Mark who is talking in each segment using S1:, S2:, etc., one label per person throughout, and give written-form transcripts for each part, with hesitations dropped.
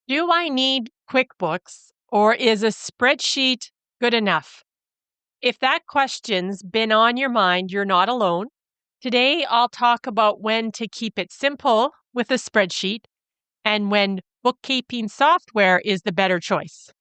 S1: Do I need QuickBooks or is a spreadsheet good enough? If that question's been on your mind, you're not alone. Today, I'll talk about when to keep it simple with a spreadsheet and when bookkeeping software is the better choice.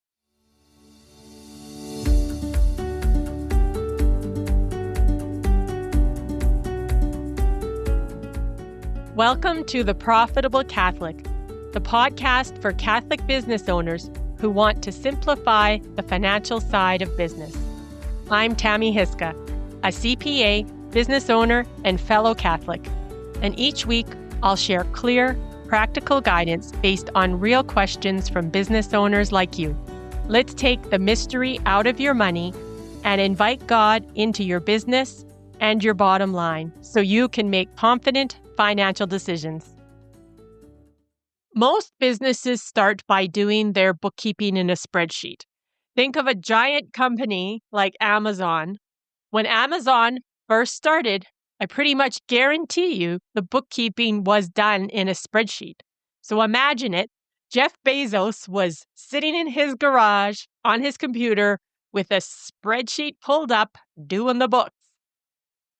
S1: Welcome to The Profitable Catholic, the podcast for Catholic business owners who want to simplify the financial side of business. I'm Tammy Hiska, a CPA, business owner, and fellow Catholic. And each week, I'll share clear, practical guidance based on real questions from business owners like you. Let's take the mystery out of your money and invite God into your business and your bottom line so you can make confident financial decisions. Most businesses start by doing their bookkeeping in a spreadsheet. Think of a giant company like Amazon. When Amazon first started, I pretty much guarantee you the bookkeeping was done in a spreadsheet. So imagine it. Jeff Bezos was sitting in his garage on his computer with a spreadsheet pulled up doing the books.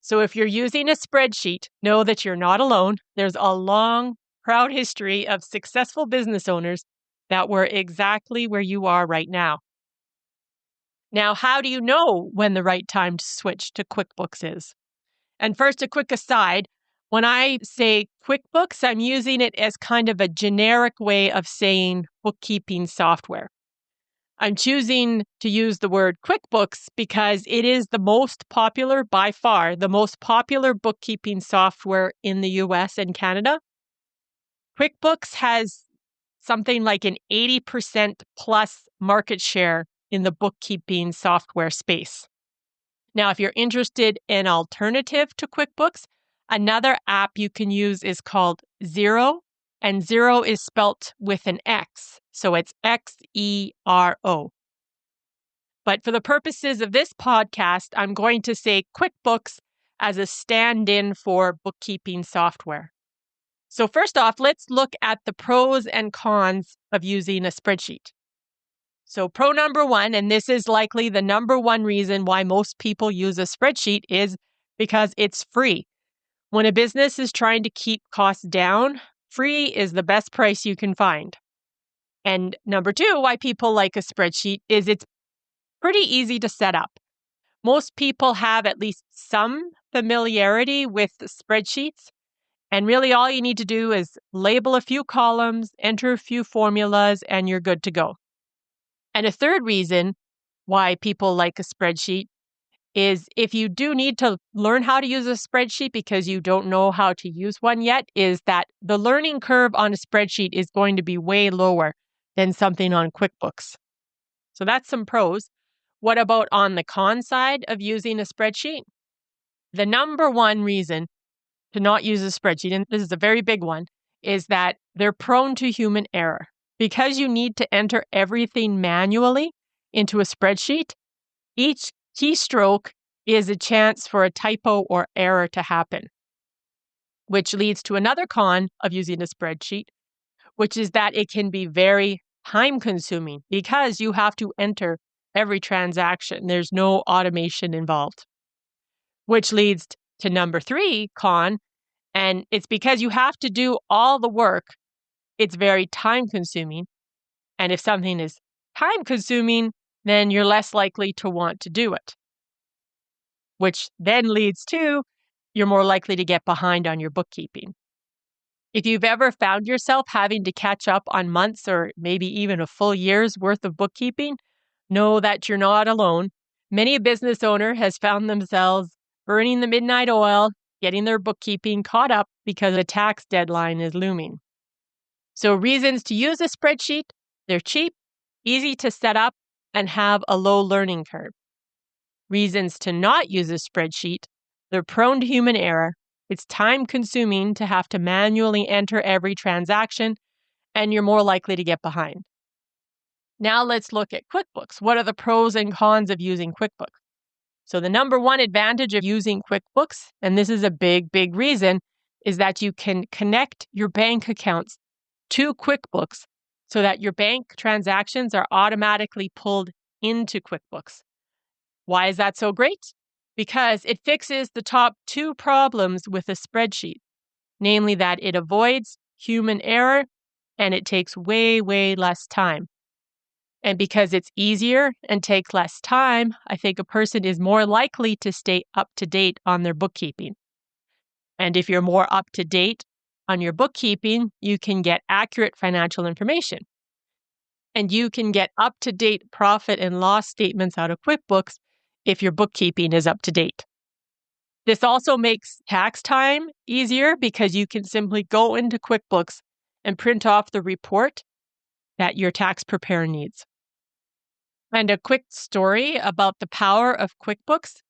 S1: So if you're using a spreadsheet, know that you're not alone. There's a long, proud history of successful business owners that were exactly where you are right now. Now, how do you know when the right time to switch to QuickBooks is? And first, a quick aside. When I say QuickBooks, I'm using it as kind of a generic way of saying bookkeeping software. I'm choosing to use the word QuickBooks because it is the most popular, by far, the most popular bookkeeping software in the US and Canada. QuickBooks has something like an 80% plus market share in the bookkeeping software space. Now, if you're interested in an alternative to QuickBooks, another app you can use is called Xero, and Xero is spelt with an X, so it's Xero. But for the purposes of this podcast, I'm going to say QuickBooks as a stand-in for bookkeeping software. So first off, let's look at the pros and cons of using a spreadsheet. So pro number one, and this is likely the number one reason why most people use a spreadsheet, is because it's free. When a business is trying to keep costs down, free is the best price you can find. And number two, why people like a spreadsheet is it's pretty easy to set up. Most people have at least some familiarity with spreadsheets. And really all you need to do is label a few columns, enter a few formulas, and you're good to go. And a third reason why people like a spreadsheet is if you do need to learn how to use a spreadsheet because you don't know how to use one yet, is that the learning curve on a spreadsheet is going to be way lower than something on QuickBooks. So that's some pros. What about on the con side of using a spreadsheet? The number one reason to not use a spreadsheet, and this is a very big one, is that they're prone to human error. Because you need to enter everything manually into a spreadsheet, each keystroke is a chance for a typo or error to happen, which leads to another con of using a spreadsheet, which is that it can be very time-consuming because you have to enter every transaction. There's no automation involved, which leads to number three con, and it's because you have to do all the work. It's very time-consuming, and if something is time-consuming, then you're less likely to want to do it, which then leads to you're more likely to get behind on your bookkeeping. If you've ever found yourself having to catch up on months or maybe even a full year's worth of bookkeeping, know that you're not alone. Many a business owner has found themselves burning the midnight oil, getting their bookkeeping caught up because a tax deadline is looming. So reasons to use a spreadsheet: they're cheap, easy to set up, and have a low learning curve. Reasons to not use a spreadsheet: they're prone to human error. It's time-consuming to have to manually enter every transaction, and you're more likely to get behind. Now let's look at QuickBooks. What are the pros and cons of using QuickBooks? So the number one advantage of using QuickBooks, and this is a big, big reason, is that you can connect your bank accounts to QuickBooks so that your bank transactions are automatically pulled into QuickBooks. Why is that so great? Because it fixes the top two problems with a spreadsheet, namely that it avoids human error and it takes way, way less time. And because it's easier and takes less time, I think a person is more likely to stay up to date on their bookkeeping. And if you're more up to date on your bookkeeping, you can get accurate financial information. And you can get up to date profit and loss statements out of QuickBooks if your bookkeeping is up to date. This also makes tax time easier because you can simply go into QuickBooks and print off the report that your tax preparer needs. And a quick story about the power of QuickBooks.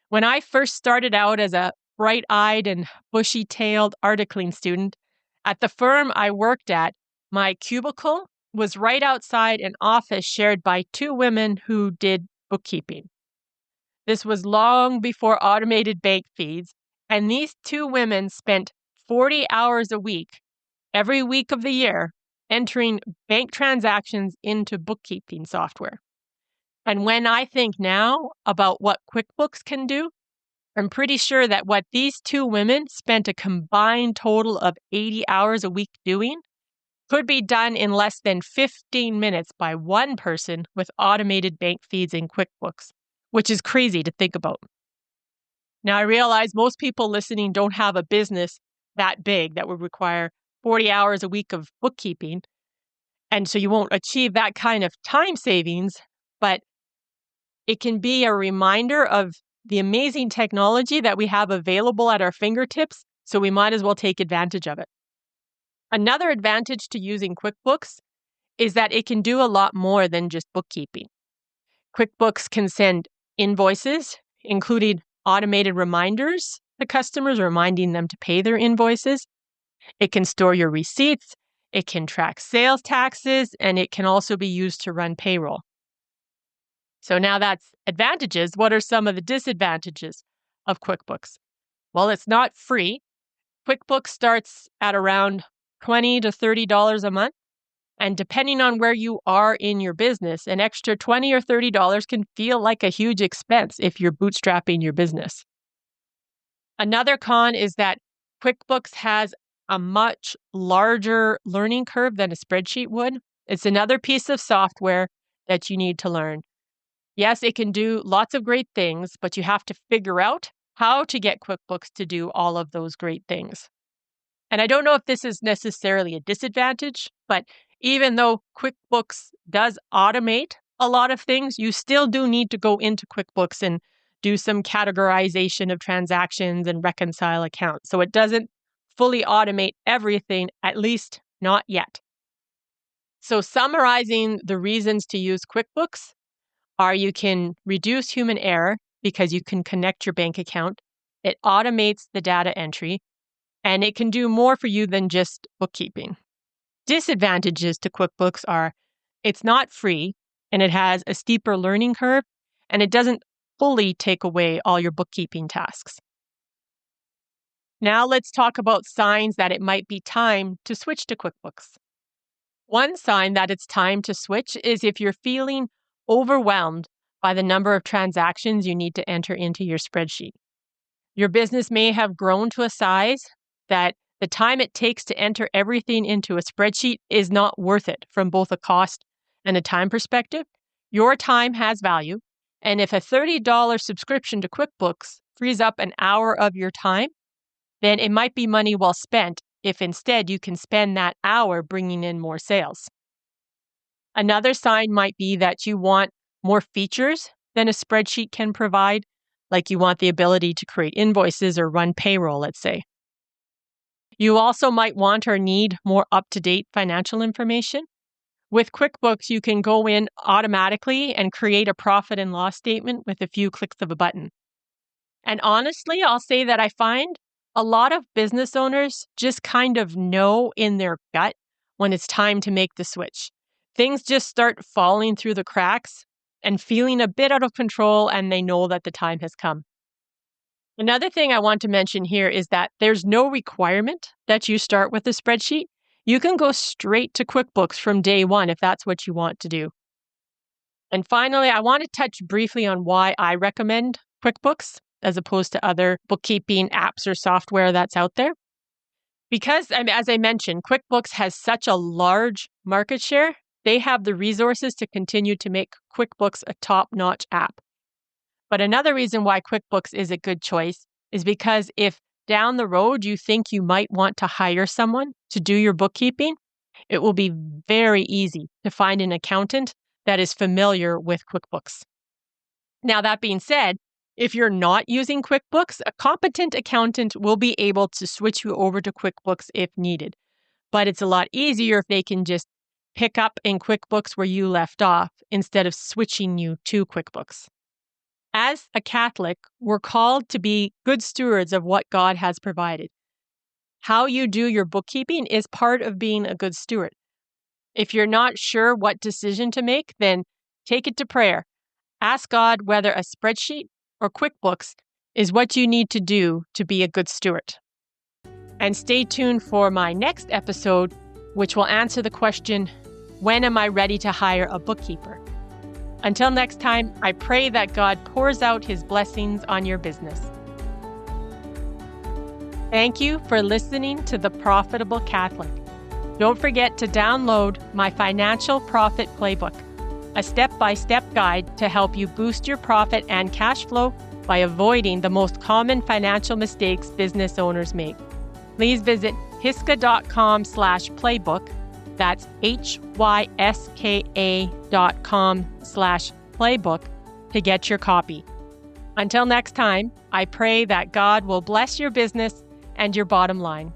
S1: When I first started out as a bright-eyed and bushy-tailed articling student, at the firm I worked at, my cubicle was right outside an office shared by two women who did bookkeeping. This was long before automated bank feeds, and these two women spent 40 hours a week, every week of the year, entering bank transactions into bookkeeping software. And when I think now about what QuickBooks can do, I'm pretty sure that what these two women spent a combined total of 80 hours a week doing could be done in less than 15 minutes by one person with automated bank feeds in QuickBooks, which is crazy to think about. Now, I realize most people listening don't have a business that big that would require 40 hours a week of bookkeeping, and so you won't achieve that kind of time savings, but it can be a reminder of the amazing technology that we have available at our fingertips, so we might as well take advantage of it. Another advantage to using QuickBooks is that it can do a lot more than just bookkeeping. QuickBooks can send invoices, including automated reminders to customers, reminding them to pay their invoices. It can store your receipts, it can track sales taxes, and it can also be used to run payroll. So now that's advantages. What are some of the disadvantages of QuickBooks? Well, it's not free. QuickBooks starts at around $20 to $30 a month. And depending on where you are in your business, an extra $20 or $30 can feel like a huge expense if you're bootstrapping your business. Another con is that QuickBooks has a much larger learning curve than a spreadsheet would. It's another piece of software that you need to learn. Yes, it can do lots of great things, but you have to figure out how to get QuickBooks to do all of those great things. And I don't know if this is necessarily a disadvantage, but even though QuickBooks does automate a lot of things, you still do need to go into QuickBooks and do some categorization of transactions and reconcile accounts. So it doesn't fully automate everything, at least not yet. So summarizing the reasons to use QuickBooks are you can reduce human error because you can connect your bank account. It automates the data entry, and it can do more for you than just bookkeeping. Disadvantages to QuickBooks are it's not free, and it has a steeper learning curve, and it doesn't fully take away all your bookkeeping tasks. Now let's talk about signs that it might be time to switch to QuickBooks. One sign that it's time to switch is if you're feeling overwhelmed by the number of transactions you need to enter into your spreadsheet. Your business may have grown to a size that the time it takes to enter everything into a spreadsheet is not worth it from both a cost and a time perspective. Your time has value, and if a $30 subscription to QuickBooks frees up an hour of your time, then it might be money well spent if instead you can spend that hour bringing in more sales. Another sign might be that you want more features than a spreadsheet can provide, like you want the ability to create invoices or run payroll, let's say. You also might want or need more up-to-date financial information. With QuickBooks, you can go in automatically and create a profit and loss statement with a few clicks of a button. And honestly, I'll say that I find a lot of business owners just kind of know in their gut when it's time to make the switch. Things just start falling through the cracks and feeling a bit out of control, and they know that the time has come. Another thing I want to mention here is that there's no requirement that you start with a spreadsheet. you can go straight to QuickBooks from day one if that's what you want to do. And finally, I want to touch briefly on why I recommend QuickBooks as opposed to other bookkeeping apps or software that's out there. Because, as I mentioned, QuickBooks has such a large market share, they have the resources to continue to make QuickBooks a top-notch app. But another reason why QuickBooks is a good choice is because if down the road you think you might want to hire someone to do your bookkeeping, it will be very easy to find an accountant that is familiar with QuickBooks. Now, that being said, if you're not using QuickBooks, a competent accountant will be able to switch you over to QuickBooks if needed. But it's a lot easier if they can just pick up in QuickBooks where you left off instead of switching you to QuickBooks. As a Catholic, we're called to be good stewards of what God has provided. How you do your bookkeeping is part of being a good steward. If you're not sure what decision to make, then take it to prayer. Ask God whether a spreadsheet or QuickBooks is what you need to do to be a good steward. And stay tuned for my next episode, which will answer the question, when am I ready to hire a bookkeeper? Until next time, I pray that God pours out His blessings on your business. Thank you for listening to The Profitable Catholic. Don't forget to download my Financial Profit Playbook, a step-by-step guide to help you boost your profit and cash flow by avoiding the most common financial mistakes business owners make. Please visit hyska.com/playbook. That's hyska.com/playbook to get your copy. Until next time, I pray that God will bless your business and your bottom line.